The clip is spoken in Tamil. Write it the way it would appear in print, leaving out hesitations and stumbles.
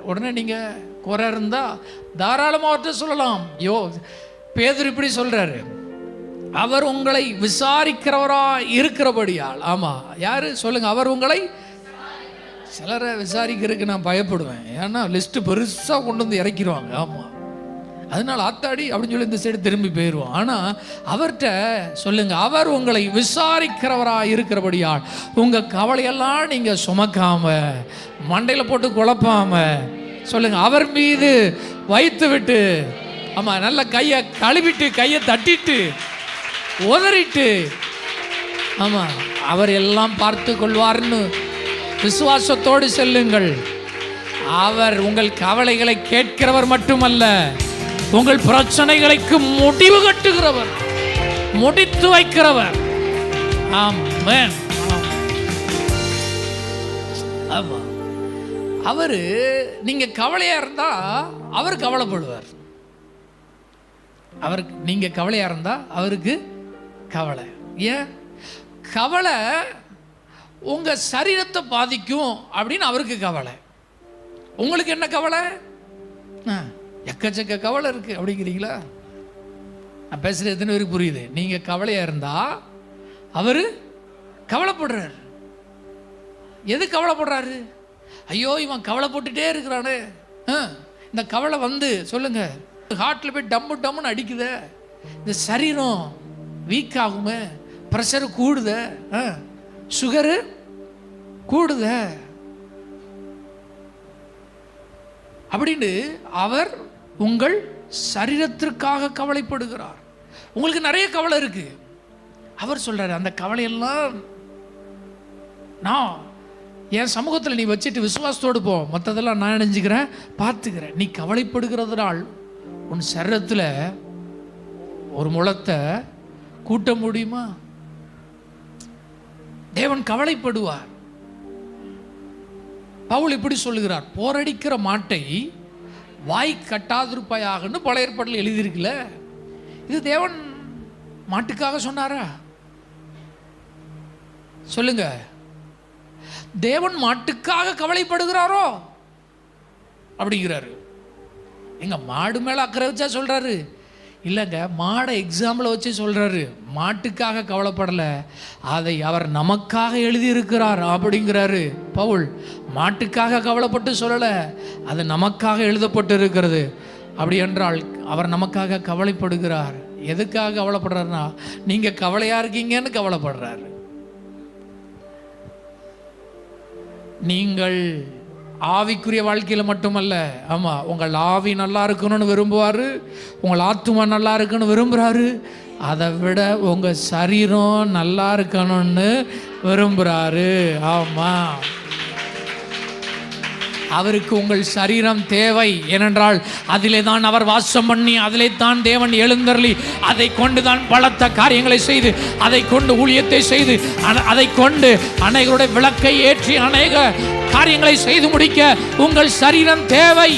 உடனே நீங்கள் குறை இருந்தால் தாராளமாக அவர்கிட்ட சொல்லலாம். பேதுரு இப்படி சொல்கிறாரு, அவர் உங்களை விசாரிக்கிறவராக இருக்கிறபடியால். ஆமாம், யார் சொல்லுங்கள்? அவர் உங்களை. சிலரை விசாரிக்கிறதுக்கு நான் பயப்படுவேன், ஏன்னா லிஸ்ட்டு பெருசாக கொண்டு வந்து இறக்கிடுவாங்க. ஆமாம், அதனால் ஆத்தாடி அப்படின்னு சொல்லி இந்த சைடு திரும்பி போயிடுவோம். ஆனால் அவர்கிட்ட சொல்லுங்கள், அவர் உங்களை விசாரிக்கிறவராக இருக்கிறபடியால் உங்கள் கவலையெல்லாம் நீங்கள் சுமக்காம மண்டையில் போட்டு குழப்பாம சொல்லுங்கள், அவர் மீது வைத்து விட்டு. ஆமாம், நல்ல கையை கழுவிட்டு கையை தட்டிட்டு உதறிட்டு, ஆமாம், அவர் எல்லாம் பார்த்து கொள்வார்னு விசுவாசத்தோடு செல்லுங்கள். அவர் உங்கள் கவலைகளை கேட்கிறவர் மட்டுமல்ல, உங்கள் பிரச்சனைகளுக்கு முடிவு கட்டுகிறவர், முடித்து வைக்கிறவர். ஆமென். ஆமா, அவரு நீங்க கவலையா இருந்தா அவர் கவலைப்படுவார். அவருக்கு நீங்க கவலையா இருந்தா அவருக்கு கவலை. ஏன்? கவலை உங்க சரீரத்தை பாதிக்கும் அப்படின்னு அவருக்கு கவலை. உங்களுக்கு என்ன கவலை? எக்கச்சக்க கவலை இருக்கு அப்படிங்கிறீங்களா? நான் பேசுறது எத்தனை பேருக்கு புரியுது? நீங்க கவலையா இருந்தா அவரு கவலைப்படுறாரு. எது கவலைப்படுறாரு? ஐயோ, இவன் கவலைப்பட்டுட்டே இருக்கிறானே, இந்த கவலை வந்து சொல்லுங்க ஹார்ட்ல போய் டம்மு டம்முன்னு அடிக்குத, இந்த சரீரம் வீக் ஆகுமே, ப்ரெஷர் கூடுத, சுகரு கூடுத அப்படின்னு அவர் உங்கள் சரீரத்திற்காக கவலைப்படுகிறார். உங்களுக்கு நிறைய கவலை இருக்கு. அவர் சொல்றாரு, அந்த கவலையெல்லாம் நான் என் சமூகத்தில் நீ வச்சுட்டு விசுவாசத்தோடு போ, மற்றதெல்லாம் நான் நினைஞ்சுக்கிறேன், பார்த்துக்கிறேன். நீ கவலைப்படுகிறதுனால் உன் சரீரத்தில் ஒரு முளத்தை கூட்ட முடியுமா? தேவன் கவலைப்படுவார். பவுல் இப்படி சொல்லுகிறார், போரடிக்கிற மாட்டை வாய் கட்டாதிருப்பாயாகன்னு பழைய ஏற்பாட்டில் எழுதியிருக்குல்ல. இது தேவன் மாட்டுக்காக சொன்னாரா? சொல்லுங்க, தேவன் மாட்டுக்காக கவலைப்படுகிறாரோ அப்படிங்கிறாரு. எங்க மாடு மேல அக்கறை வச்சா சொல்றாரு? இல்லைங்க, மாடை எக்ஸாம்பிள் வச்சு சொல்றாரு. மாட்டுக்காக கவலைப்படலை, அதை அவர் நமக்காக எழுதியிருக்கிறார் அப்படிங்கிறாரு பவுல். மாட்டுக்காக கவலைப்பட்டு சொல்லலை, அது நமக்காக எழுதப்பட்டு இருக்கிறது. அப்படி என்றால் அவர் நமக்காக கவலைப்படுகிறார். எதுக்காக கவலைப்படுறாருன்னா, நீங்கள் கவலையாக இருக்கீங்கன்னு கவலைப்படுறாரு. நீங்கள் ஆவிக்குரிய வாழ்க்கையில் மட்டுமல்ல, ஆமாம், உங்கள் ஆவி நல்லா இருக்கணும்னு விரும்புவார், உங்கள் ஆத்துமா நல்லா இருக்குன்னு விரும்புகிறாரு. அதை விட உங்கள் சரீரம் நல்லா இருக்கணும்னு விரும்புகிறாரு. ஆமாம், அவருக்கு உங்கள் சரீரம் தேவை. ஏனென்றால் அதிலே தான் அவர் வாசம் பண்ணி, அதிலே தான் தேவன் எழுந்தருளி, அதை கொண்டு தான் பலத்த காரியங்களை செய்து, அதை கொண்டு ஊழியத்தை செய்து, அதை கொண்டு அநேகருடைய விளக்கை ஏற்றி அநேக காரியங்களை செய்து முடிக்க உங்கள் சரீரம் தேவை.